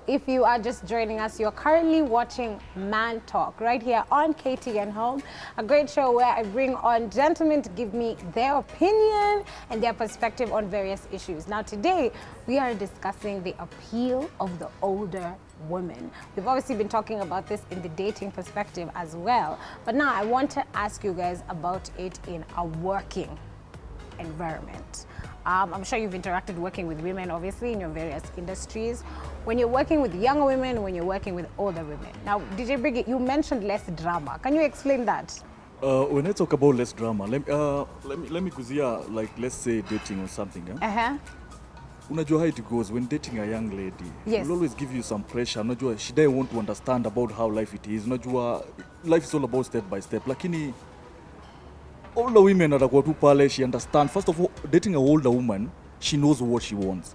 If you are just joining us, you're currently watching ManTalk right here on KTN Home, a great show where I bring on gentlemen to give me their opinion and their perspective on various issues. Now today, we are discussing the appeal of the older women. We've obviously been talking about this in the dating perspective as well, but now I want to ask you guys about it in a working environment. I'm sure you've interacted working with women, obviously, in your various industries. When you're working with younger women, when you're working with older women. Now, DJ Brigit, you mentioned less drama. Can you explain that? When I talk about less drama, let me kuzia, like, let's say dating or something. Unajua how it goes when dating a young lady. Yes. Will always give you some pressure. Unajua she doesn't want to understand about how life it is. Unajua life is all about step by step. Lakini older women atakuwa tu pale, she understand. First of all, dating an older woman, she knows what she wants.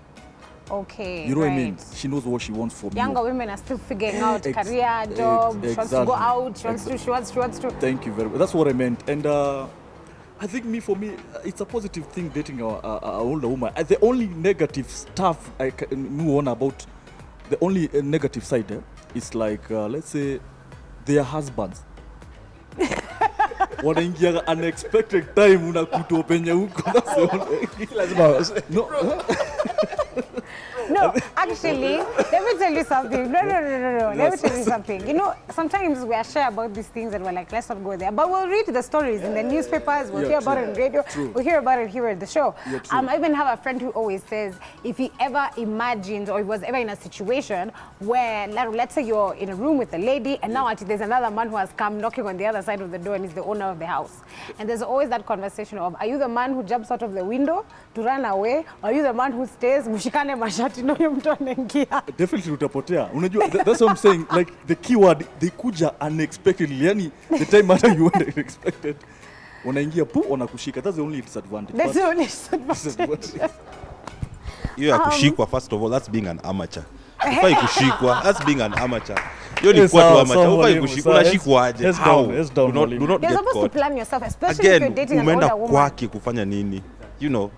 Okay, you know what I mean? She knows what she wants from younger you. women are still figuring out career, job, she wants to go out, she wants to. Thank you very much. That's what I meant. And I think for me, it's a positive thing dating an older woman. The only negative stuff I can move on about, the only negative side is like, let's say, their husbands. Wanaingia unexpected time unakuta penye huko. No, actually, let me tell you something. No. Let me tell you something. You know, sometimes we are sure about these things and we're like, let's not go there. But we'll read the stories in the newspapers, we'll hear about it on radio, we'll hear about it here at the show. I even have a friend who always says, if he ever imagined or he was ever in a situation where, let's say you're in a room with a lady and now there's another man who has come knocking on the other side of the door and is the owner of the house. And there's always that conversation of, are you the man who jumps out of the window to run away? Or are you the man who stays, mushikane mashati? Definitely utapotea. Unajua, that's what I'm saying. Like the keyword, they kuja unexpectedly. Yani the time after you weren't expected, unaingia pu wanakushika. That's the only disadvantage. That's the only disadvantage. You are kushikwa, first of all, that's being an amateur. Ufai kushikwa, that's being an amateur. You ni kwa tu amateur. Ufai kushikwa, unashikwa aje? How? Do not You're get supposed caught. to plan yourself, especially if you're dating an older woman. Kwake kufanya nini? You know,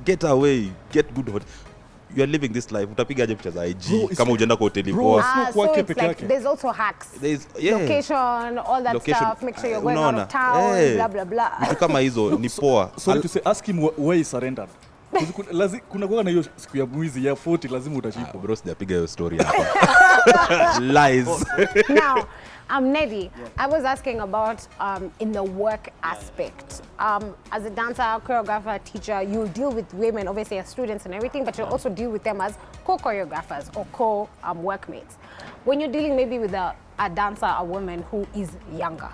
get away, get good hot. You are living this life. Utapiga aje picha za IG kama hujaenda kwa hoteli poa. So it's like there's also hacks. Location, all that stuff. Make sure you're going out of town, blah blah blah. Vitu kama hizo ni poa. Sorry to say, ask him where he surrendered. Kuna kwa na hiyo siku ya mwizi ya 40 lazima utashikwa. Bro, sijapiga hiyo story hapa. Lies. Now, Nedi, I was asking about in the work aspect. As a dancer, choreographer, teacher, you deal with women, obviously as students and everything, but you also deal with them as co-choreographers or co-workmates. When you're dealing maybe with a dancer, a woman who is younger,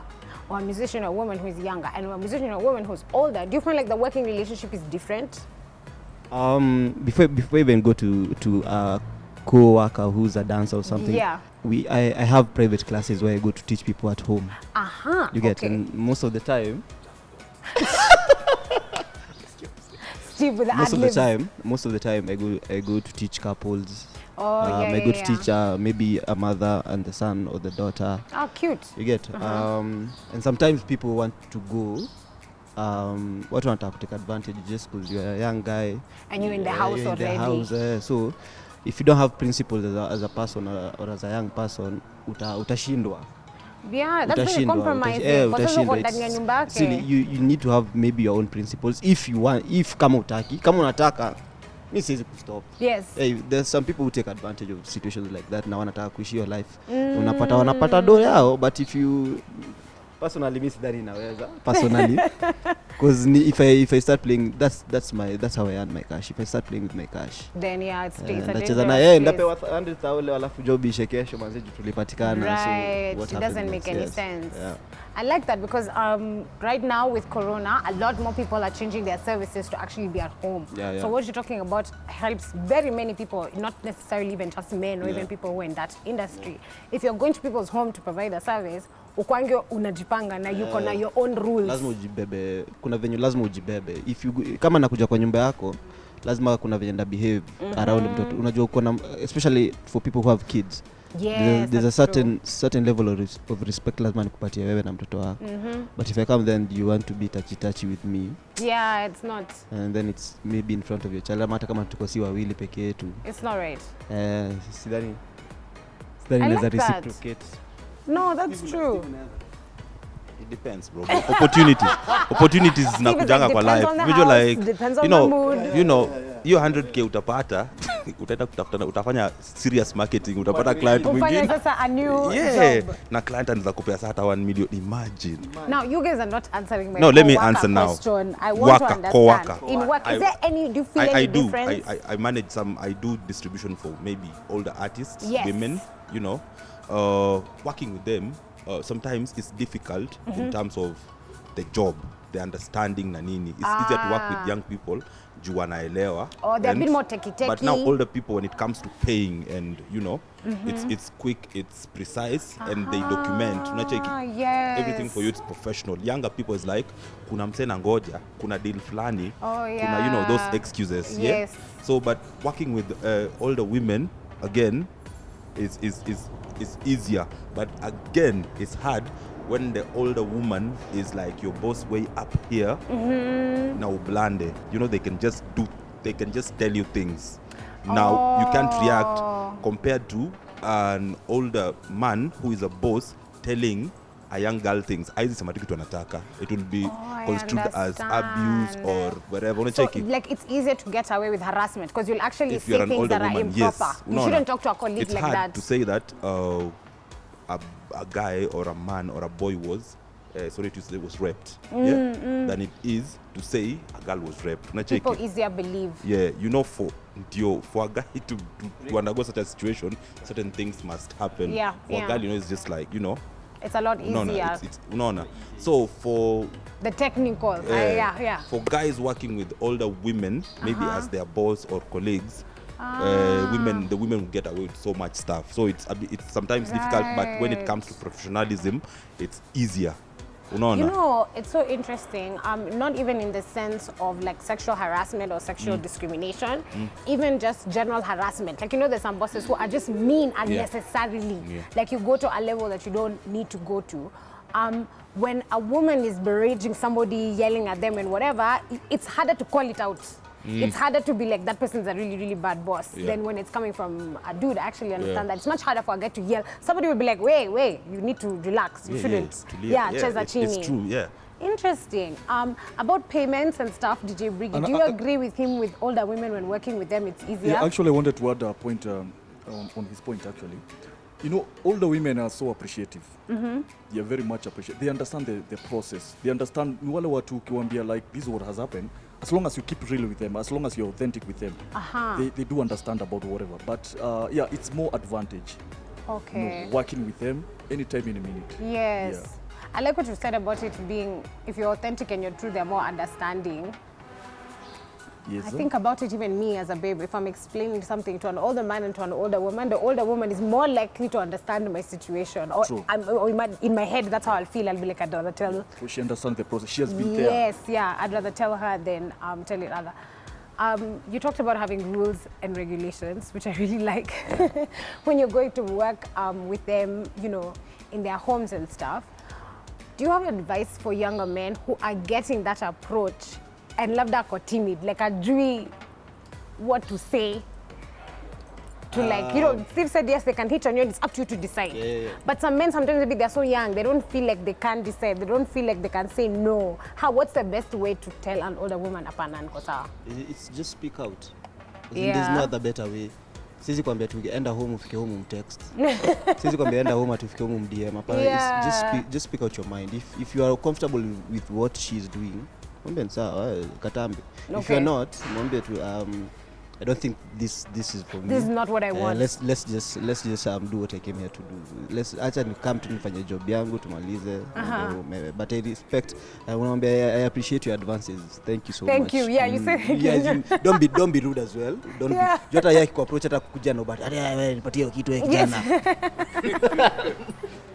or a musician, a woman who is younger, and a musician, a woman who's older, do you feel like the working relationship is different? Before we even go to a co-worker who's a dancer or something, I have private classes where I go to teach people at home. You get, and most of the time Steve with the most of the time I go to teach couples. I go to teach maybe a mother and the son or the daughter. Oh, cute. You get, and sometimes people want to go. What want to take advantage just because you're a young guy and you're in the house already. So if you don't have principles as a person or as a young person, utashindwa. Yeah, that's very compromising. So you need to have maybe your own principles if you want. If kama unataka, mi siwezi kustop. Yes. Hey, there's some people who take advantage of situations like that na wanataka kuishi your life. Wanapata do yao, but if you personally miss that inaweza personally because if I start playing, that's how I earn my cash. If I start playing with my cash, then it's nacheza na ndapewa 100,000 alafu job ishe kesho manzi tulipatikana. Right. So it doesn't make any sense. Yeah. I like that because right now with Corona, a lot more people are changing their services to actually be at home. So what you're talking about helps very many people, not necessarily even just men or even people who are in that industry. If you're going to people's home to provide a service, ukwange unajipanga na yuko na your own rules. Lazima ujibebe. Kuna venye lazima ujibebe. If you kama nakuja kwa nyumba yako, lazima kuna venye nda behave around mtoto. Unajua uko na, especially for people who have kids. Yes, there's a that's true. certain level of respect lazima nikupatie wewe na mtoto wako. But if I come then you want to be touchy with me, yeah, it's not, and then it's maybe in front of your child, ama hata kama tuko si wawili peke yetu, it's not right. sidhani I like naweza that. reciprocate. No, that's true. It depends, bro. Opportunities zinakujanga kwa depends life. on the Video house, like, depends on the mood. you know, hiyo 100k utapata, utaenda kutafuta, utafanya serious marketing, utapata client Ufanye mwingine. sasa a new Yeah, job. na client anaweza kupea hata 1 million. Imagine. Now, you guys are not answering my No, let me co-worker answer now. question. I want to Worker, understand. co-worker. In work, is there any, do you feel I any do. difference? I manage some. I do distribution for maybe older artists, Yes. women. You know, working with them sometimes it's difficult in terms of the job, the understanding na nini. It's easier to work with young people. Juu wanaelewa. Oh, they're a bit more techie-techie. But now older people, when it comes to paying and you know, it's quick, it's precise, and they document. Unacheki. Yes. Everything for you it's professional. Younger people is like, kuna mse na ngoja, kuna deal flani, Oh, yeah. kuna, you know, those excuses. Yeah. Yes. So, but working with older women again is easier, but again it's hard when the older woman is like your boss way up here. Now blande, you know, they can just tell you things. Now you can't react compared to an older man who is a boss telling a young girl things. Aizi sema kitu anataka. It will be construed as abuse or whatever. So, like, it's easier to get away with harassment because you'll actually if you're say an things older that woman, are improper. yes. You shouldn't talk to a colleague it's like hard that. to say that a guy or a man or a boy was was raped, than it is to say a girl was raped. People easier believe. Yeah, you know, for a guy to undergo such a situation, certain things must happen. Yeah, for a girl, you know, it's just like, you know, it's a lot easier. So for the technical, yeah. For guys working with older women, maybe as their boss or colleagues, the women will get away with so much stuff. So it's sometimes difficult, but when it comes to professionalism, it's easier. You know, it's so interesting. Not even in the sense of like sexual harassment or sexual discrimination, even just general harassment. Like, you know, there's some bosses who are just mean unnecessarily. Like, you go to a level that you don't need to go to. When a woman is berating somebody, yelling at them and whatever, it's harder to call it out. It's harder to be like, that person's a really, really bad boss than when it's coming from a dude. I actually understand that. It's much harder for a guy to yell. Somebody will be like, wait, you need to relax. You shouldn't. It's true, yeah. Interesting. About payments and stuff, DJ Briggy, do you agree with him with older women when working with them, it's easier? Yeah, actually, I wanted to add a point on his point, actually. You know, older women are so appreciative. They are very much appreciative. They understand the process. They understand, wale watu ukiwaambia like, this is what has happened. As long as you keep real with them, as long as you're authentic with them, they do understand about whatever. But yeah, it's more advantage. Okay. You know, working with them anytime in a minute. Yes. Yeah. I like what you said about it being, if you're authentic and you're true, they're more understanding. Yes, I think about it, even me as a babe, if I'm explaining something to an older man and to an older woman, the older woman is more likely to understand my situation. Or, in my head, that's how I'll feel. I'll be like, I'd rather tell. So she understands the process. She has been there. Yes, yeah. I'd rather tell her than tell it other. You talked about having rules and regulations, which I really like. When you're going to work with them, you know, in their homes and stuff. Do you have advice for younger men who are getting that approach and love that timid, like ajui what to say to like, you know, Steve said yes, they can hit on you, it's up to you to decide. But some men sometimes maybe they're so young, they don't feel like they can decide, they don't feel like they can say no. What's the best way to tell an older woman apana niko sawa? It's just speak out. There's no other better way. Sisi kwambia tukienda home ufike home umtext. Sisi kwambia enda home atufike home DM. Just speak out your mind. If you are comfortable with what she's doing, mwambie sawa, katambe. If you're not, mwambie tu I don't think this is for me. This is not what I want. Let's just do what I came here to do. Acha ni come to nifanye job yangu tumalize. But I respect, I appreciate your advances. Thank you so much. Thank you. Yeah, you said thank you. Don't be rude as well. Don't be. Jota yake kwa approach hata kukuja no but wewe nipatie kitu yake kijana.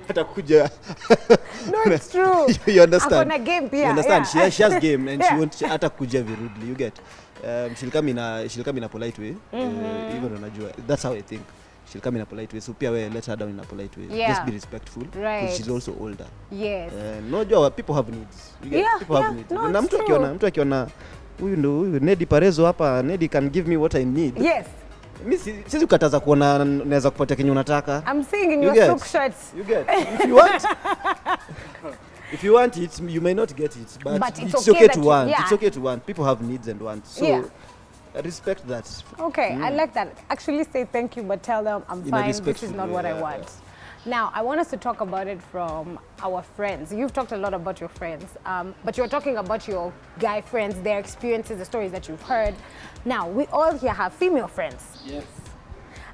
Atakuja. No, it's true. You understand? Akona game pia. You understand? She has game and she won't atakuja rudely. You get. She'll come in a polite way. Even unajua. That's how I think. she'll come in a polite way. So pia we let her down in a polite way. Yeah. Just be respectful Right. because she's also older. Yes. No job, people have needs. You get? Yeah, People yeah. have needs. No, Na it's mtu akiona huyu Nedi Parezo hapa, Nedi can give me what I need. Yes. Mimi siwezi kukataza kuona naweza kupatia kenye unataka. I'm seeing in You your get? silk shirts. You get? If you want it, you may not get it, but it's okay to want. Yeah. It's okay to want. People have needs and wants. So Yeah. respect that. Okay, I like that. Actually say thank you, but tell them I'm In a fine, this is respectful not way, what I yeah, want. Now, I want us to talk about it from our friends. You've talked a lot about your friends, but you're talking about your guy friends, their experiences, the stories that you've heard. Now, we all here have female friends. Yes.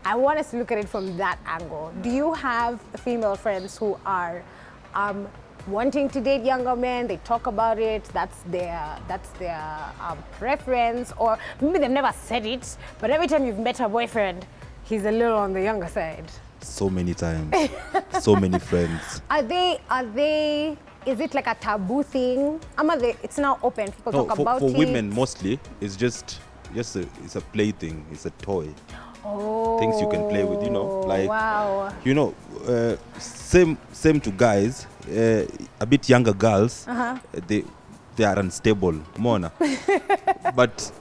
I want us to look at it from that angle. Do you have female friends who are wanting to date younger men? They talk about it. That's their preference, or maybe they've never said it, but every time you've met a boyfriend, he's a little on the younger side. So many times. So many friends. Are they? Is it like a taboo thing? It's now open. People talk about for it. women mostly, it's just it's a plaything. It's a toy. Oh, Things you can play with, like wow. Same to guys. A bit younger girls, they are unstable, Mona. But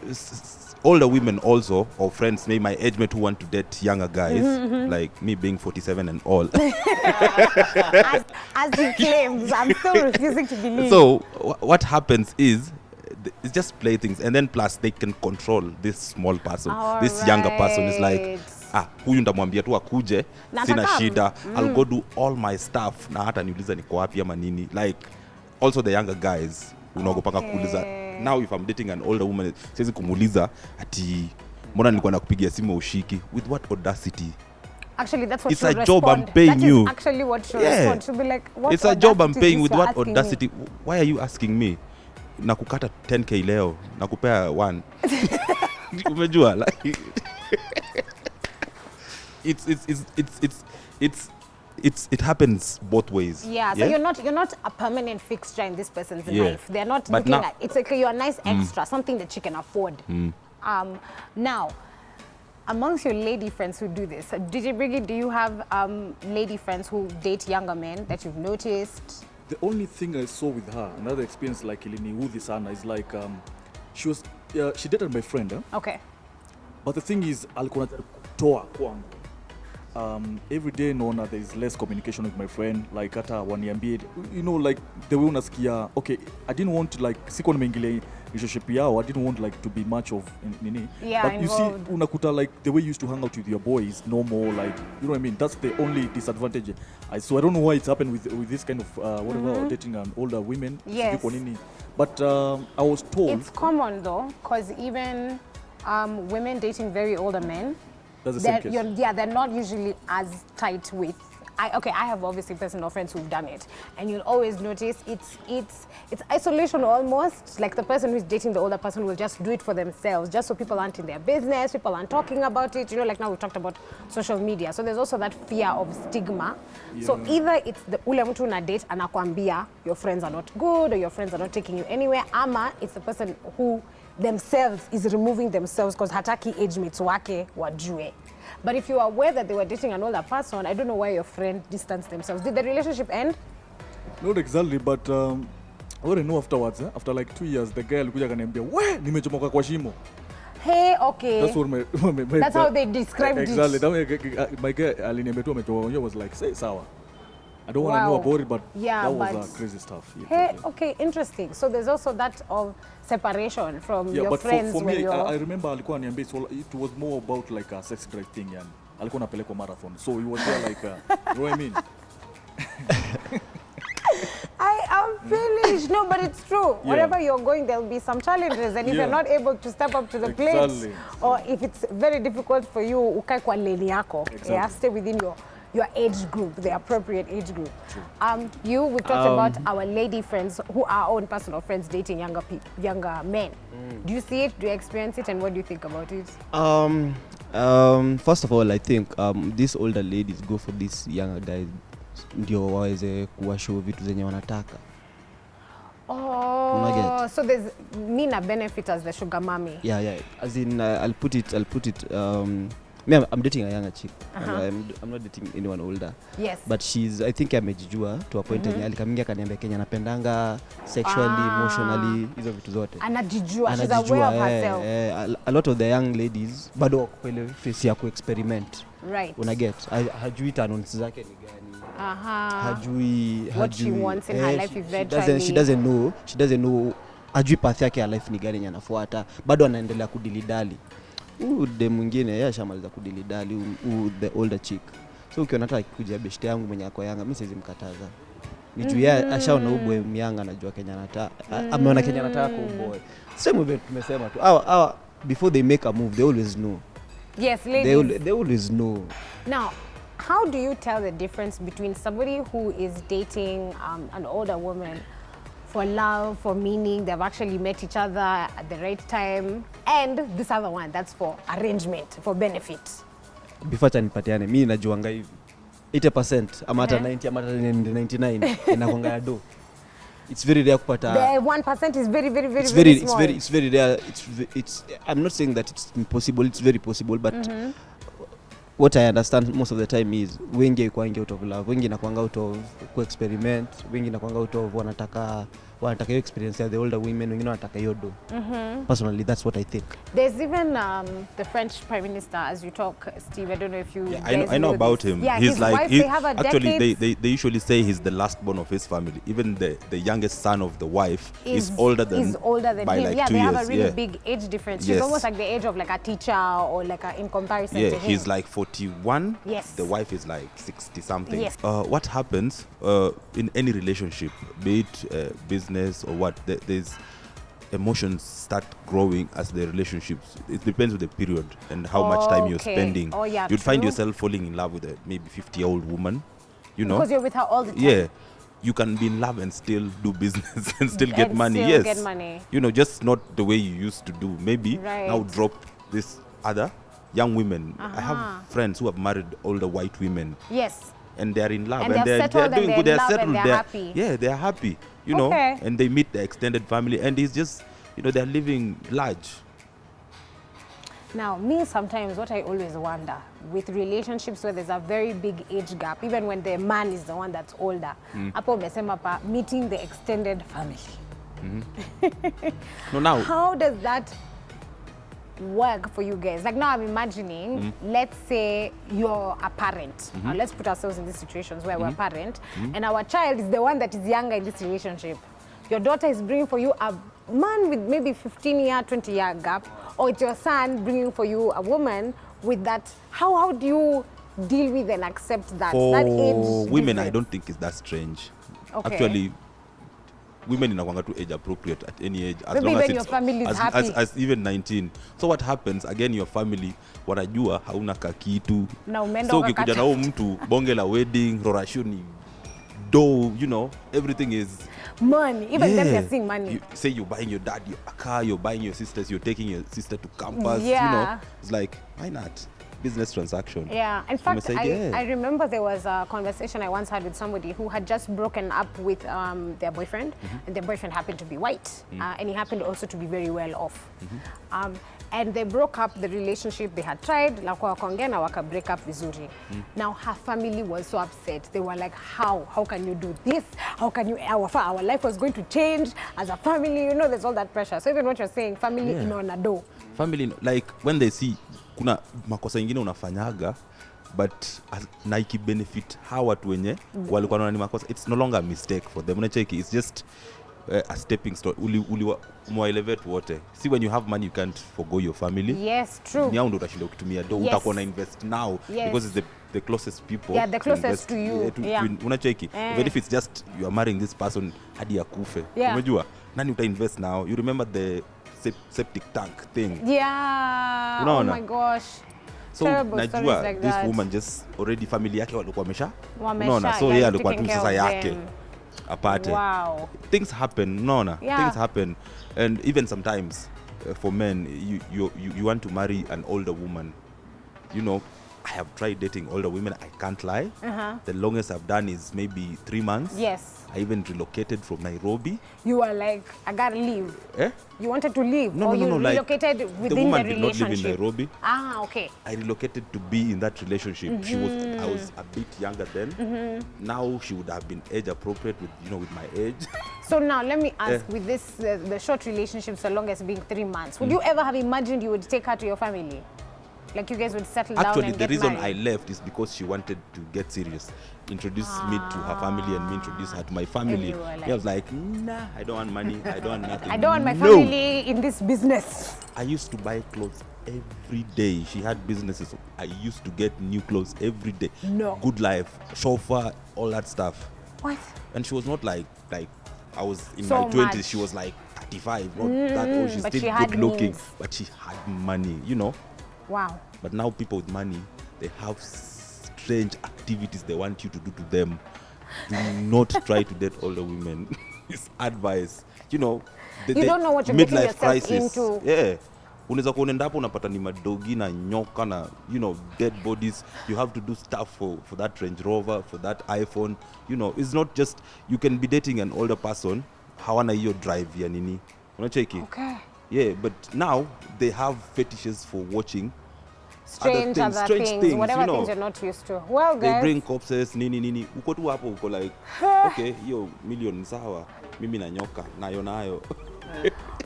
older women also, or friends, maybe my age mate who want to date younger guys, like me being 47 and all. as he claims, I'm still refusing to believe. So what happens is, it's just playthings, and then plus they can control this small person. This younger person is like, huyu ndamwambia tu akuje, sina shida, I'll go do all my stuff, na hata niuliza niko wapi ama nini. Like also the younger guys unagopanga kuuliza. Now if I'm dating an older woman, siwezi kumuuliza ati mbona nilikuwa nakupigia simu ushiki. With what audacity? Actually, that's what it's she'll a job respond. I'm paying that you. Is actually what she'll respond. She'll be like, what it's a job I'm audacity paying. is With this what you're asking audacity? me? Why are you asking me? Nakukata 10k leo, nakupea 1. Umejua like it happens both ways. Yeah, so you're not a permanent fixture in this person's Yeah. life. They're not But looking now- at it's like you're a nice extra, something that you can afford. Now, amongst your lady friends who do this, DJ Briggy, do you have lady friends who date younger men that you've noticed? The only thing I saw with her, another experience like iliniudhi sana, is like she dated my friend, Okay. but the thing is alikuwa kutoa kwangu. Every day naona there is less communication with my friend, like hata waniambie, like the way unasikia, okay, I didn't want to like siko nimeingilia relationship yao, I didn't want like to be much of nini. Yeah, but you see involved. unakuta like the way you used to hang out with your boys no more, like you know what I mean. That's the only disadvantage. So I don't know why it's happened with this kind of whatever dating older women. Yes. Sijui kwa nini. But I was told It's common though, because even women dating very older men, that's the same case. they're not usually as tight with. I have obviously personal friends who've done it, and you'll always notice it's isolation almost. Like the person who's dating the older person will just do it for themselves, just so people aren't in their business, people aren't talking about it. Like now we talked about social media, so there's also that fear of stigma. Yeah. So either it's the ule mtu una date anakwambia your friends are not good or your friends are not taking you anywhere, ama it's the person who themselves is removing themselves because hataki age mates wake wajue. But if you are aware that they were dating an older person, I don't know why your friend distanced themselves. Did the relationship end? Not exactly, but what I know afterwards, after like 2 years, the guy alikuja akaniambia, "We, nimechomoka kwa shimo." Hey, okay. That's what my That's how they described exactly. it. My guy aliniambia tu amechomoka. Was like, "Say sawa." I don't want to know about it, but Yeah, that was but- crazy stuff. Yeah, Hey, yeah. okay, interesting. So there's also that of separation from Yeah, your but friends for when me, you're... I remember alikuwa ananiambia it was more about like a sex drive thing, and alikuwa anapelekwa marathon. So he was there like, you know what I mean? I am finished. No, but it's true. Yeah. Wherever you're going, there'll be some challenges, and if Yeah. you're not able to step up to the plate, Exactly. or if it's very difficult for you, ukae kwa lane yako. Exactly. Yeah, stay within your age group, the appropriate age group. We talked about our lady friends who are our own personal friends dating younger men. Do you see it? Do you experience it? And what do you think about it? First of all, I think these older ladies go for these younger guys ndio waweze kuwashow vitu zenye wanataka. Oh, so there's Nina benefit as the sugar mommy. Yeah. As in, I'll put it Me, I'm dating a younger chick. I'm not dating anyone older. Yes. But I think amejijua to a point yenye alikamingia kaniambia Kenya napendanga sexually, emotionally, hizo vitu zote. Anajijua. She's aware of herself. A lot of the young ladies bado wako kwa ile phase ya ku-experiment. Right. Una get? Hajui talents zake ni gani. Hajui what she wants in her life eventually. She doesn't know hajui path yake ya life ni gani yenye anafuata. Bado anaendelea kudilidali. De mwingine yeye ashamaliza kudilidali the older chick. So ukiona hata kuja beshte yangu mwenye ako Yanga mimi siwezi mkataza. Ni juu yeye ashaona ubwe Myanga anajua Kenya anataka. Ameona Kenya anataka kwa ubwe. Same way tumesema tu. Before they make a move they always know. Yes, ladies. They always know. Now, how do you tell the difference between somebody who is dating an older woman for love, for meaning, they've actually met each other at the right time, and this other one that's for arrangement, for benefit? Before chanipatiane, mimi najuanga hivi 80% ama hata 90 ama hata 99 inakonga ya do. It's very rare kupata. The 1% is very small. It's very rare. I'm not saying that it's impossible. It's very possible, but what I understand most of the time is wengi kwaingia out of love, wengi nakwanga out of experiment, wengi nakwanga out of wanataka hiyo experience ya the older women, wengine wanataka hiyo do. Personally, that's what I think. There's even the French Prime Minister, as you talk, Steve, I don't know if you I know about this. him. Yeah, he's his like wife, they have a actually they usually say he's the last born of his family. Even the youngest son of the wife is older than by him. Like yeah, 2 they years. have a really big age difference. She's almost like the age of like a teacher or like in comparison to him. He's like 41. Yes. The wife is like 60 something. Yes. What happens in any relationship, be it business or what, there's emotions start growing as the relationships. It depends on the period and how much time you're spending. Oh, yeah, You'd find true. yourself falling in love with a maybe 50-year-old woman, you know. Because you're with her all the time. Yeah. You can be in love and still do business and still get And money. still Yes. get money. You know, just not the way you used to do. Maybe now drop this other young women. I have friends who have married older white women. Yes. And they're in love And and they're they're settled doing and good. they're They're in love settled. and they're happy. Yeah, they're happy. You know, and they meet the extended family and it's just, you know, they're living large. Now, me sometimes what I always wonder with relationships where there's a very big age gap, even when the man is the one that's older, hapo umesema pa meeting the extended family. No, now How does that work for you guys? Like now I'm imagining, let's say you're a parent. Let's put ourselves in these situations where we're a parent and our child is the one that is younger in this relationship. Your daughter is bringing for you a man with maybe 15-year, 20-year gap, or it's your son bringing for you a woman with that. How do you deal with and accept that? for that age women, difference? I don't think it's that strange. Okay. Actually, women inakwanga tu age appropriate at any age, as Maybe long as even your family is happy. as even 19. So what happens again, your family wanajua hauna kakitu, Na umeenda so ukakata. ukikuja na huyo mtu bonge la wedding, rorashoni, dough, you know, everything is money. Even them they're seeing money. You say you're buying your dad a car, you're buying your sisters, you're taking your sister to campus, you Yeah. know, it's like, why not? Business transaction. Yeah, in fact, Say, I remember there was a conversation I once had with somebody who had just broken up with their boyfriend, and their boyfriend happened to be white, and he happened also to be very well off. And they broke up the relationship. They had tried, wakaongea na waka break up vizuri. Now her family was so upset. They were like, how can you do this? How can you, our life was going to change as a family, you know, there's all that pressure. So even what you're saying, family inaona do. Family, like when they see kuna makosa ingine unafanyaga but na ikibenefit hawa watu wenye walikuwa wanaona ni makosa, it's no longer a mistake for them. Unacheki, it's just a stepping stone. Mwa elevate wote. See, when you have money you can't forgo your family. Yes, true. Ni hao ndio utashinda ukitumia do, utakuwa na invest now because it's the closest people. Yeah, the closest to you. Unacheki, even if it's just you are marrying this person hadi akufe. Yeah. Umejua nani uta invest now? You remember the septic tank thing? Yeah. Unaona? Oh my gosh. So Terrible stories najua like this that. woman just already family yake walikuwa Wamesha, unaona, so yeah, yeye alikuwa tu taking sasa care of yake them. apate. Wow. Things happen, unaona. Yeah. Things happen, and even sometimes for men you want to marry an older woman, you know, have tried dating older women. I can't lie. The longest I've done is maybe 3 months. Yes. I even relocated from Nairobi. You were like, I gotta leave. Eh? You wanted to leave? No, or no, you no. Like, relocated the within woman the did not relationship? live in Nairobi. Ah, okay. I relocated to be in that relationship. I was a bit younger then. Now she would have been age appropriate with, with my age. So now let me ask, with this, the short relationship, so long as being 3 months, would you ever have imagined you would take her to your family? Like you guys would settle down Actually, and the get reason married? I left is because she wanted to get serious. Introduce me to her family and me introduce her to my family. you were like- I was like, nah, I don't want money. I don't want nothing. I don't want my No. family in this business. I used to buy clothes every day. She had businesses. I used to get new clothes every day. No. Good life, chauffeur, all that stuff. What? And she was not like I was in So my 20s. much. She was like 35, not that old. She's but still she had good looking, means. but she had money, Wow. But now people with money, they have strange activities they want you to do to them. Do not try to date older women. It's advice. You don't know what you're getting midlife yourself crisis. into. Yeah. Unaweza kuenda hapo unapata ni madogi na nyoka na dead bodies. You have to do stuff for that Range Rover, for that iPhone. It's not just you can be dating an older person, hawana hiyo drive ya nini. Unacheki? Okay. Yeah, but now they have fetishes for watching Strange other things, things, whatever things you're not used to. Well, they guys, bring corpses nini. Uko tu hapo uko like, okay, hiyo million sawa. Mimi na nyoka nayo.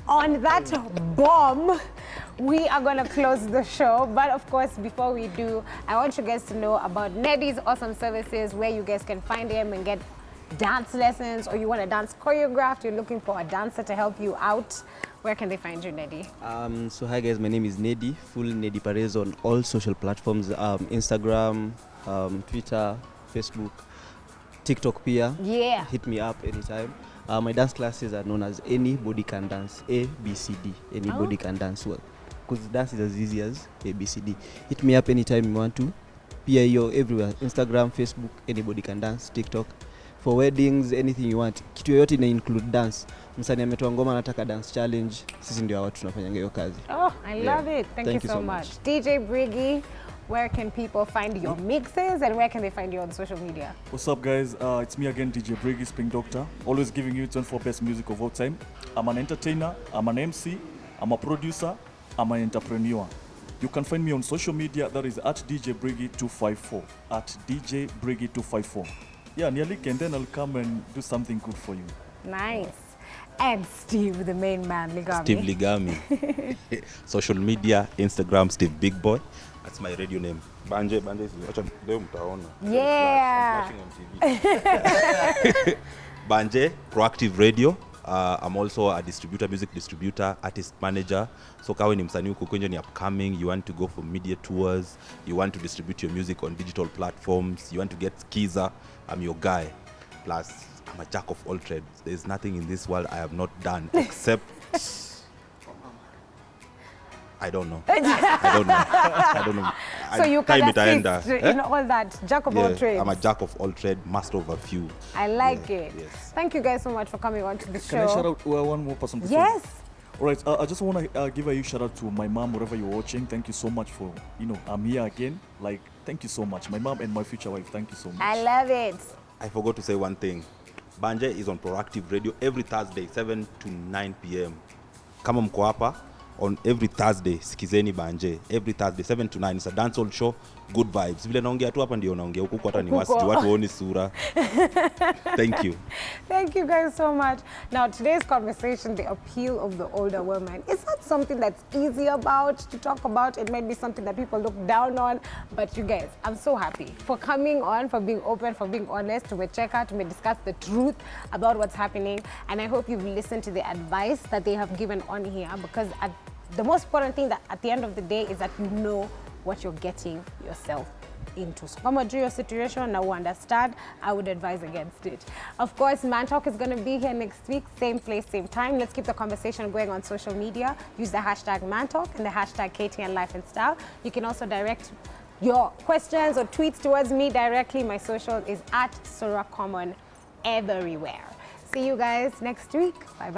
on that bomb, we are going to close the show. But of course, before we do, I want you guys to know about Neddy's awesome services, where you guys can find him and get dance lessons, or you want a dance choreographed, you're looking for a dancer to help you out. Where can they find you, Neddy? So hi guys, my name is Neddy, full Neddy Perez on all social platforms, Instagram, Twitter, Facebook, TikTok pia. Yeah. Hit me up anytime. My dance classes are known as Anybody Can Dance, ABCD. Anybody can dance well. Because dance is as easy as ABCD. Hit me up anytime you want to. Pia yo everywhere, Instagram, Facebook, Anybody Can Dance, TikTok. For weddings, anything you want. Kitu yoyote ina include dance. Msanii ametoa ngoma anataka dance challenge. Sisi ndio watu tunafanya hiyo kazi. Oh, I love it. Thank you so much. DJ Briggy, where can people find your mixes and where can they find you on social media? What's up, guys? It's me again, DJ Briggy, Spring Doctor. Always giving you 24 best music of all time. I'm an entertainer, I'm an MC, I'm a producer, I'm an entrepreneur. You can find me on social media, that is at DJ Briggy 254. At DJ Briggy 254. Yeah, nearly, and then I'll come and do something good for you. Nice. And Steve, the main man, Ligami. Steve Ligami. Social media, Instagram, Steve Big Boy. That's my radio name. Banje, wacha leo mtaona. Yeah. I'm flashing on TV. Banje, Proactive Radio. I'm also a music distributor, artist manager. So kawe ni msanii uko kwenye ni upcoming, you want to go for media tours, you want to distribute your music on digital platforms, you want to get Skiza, I'm your guy. Plus, I'm a jack of all trades. There's nothing in this world I have not done except I don't know. So you can Time assist in all that, jack of all trades. I'm a jack of all trades, master of a few. I like it. Yes. Thank you guys so much for coming on to the show. Can I shout out one more person? before- Yes. All right, I just want to give a huge shout out to my mom, wherever you're watching. Thank you so much for, I'm here again. Like, thank you so much. My mom and my future wife, thank you so much. I love it. I forgot to say one thing. Banje is on Proactive Radio every Thursday, 7 to 9 p.m. Kama mko hapa, on every Thursday, sikizeni Banje. Every Thursday, 7 to 9. It's a dancehall show, good vibes. Vile naongea tu hapa ndio naongea. Huku hata ni watu waoni sura. Thank you. Thank you guys so much. Now, today's conversation, the appeal of the older woman, it's not something that's easy to talk about. It might be something that people look down on. But you guys, I'm so happy for coming on, for being open, for being honest, to check out, to discuss the truth about what's happening. And I hope you've listened to the advice that they have given on here, because the most important thing that at the end of the day is that you know what you're getting yourself into. So come your situation, now understand, I would advise against it. Of course, ManTalk is going to be here next week, same place, same time. Let's keep the conversation going on social media. Use the hashtag ManTalk and the hashtag KTN Life and Style. You can also direct your questions or tweets towards me directly. My social is at Sora Common everywhere. See you guys next week. Bye-bye.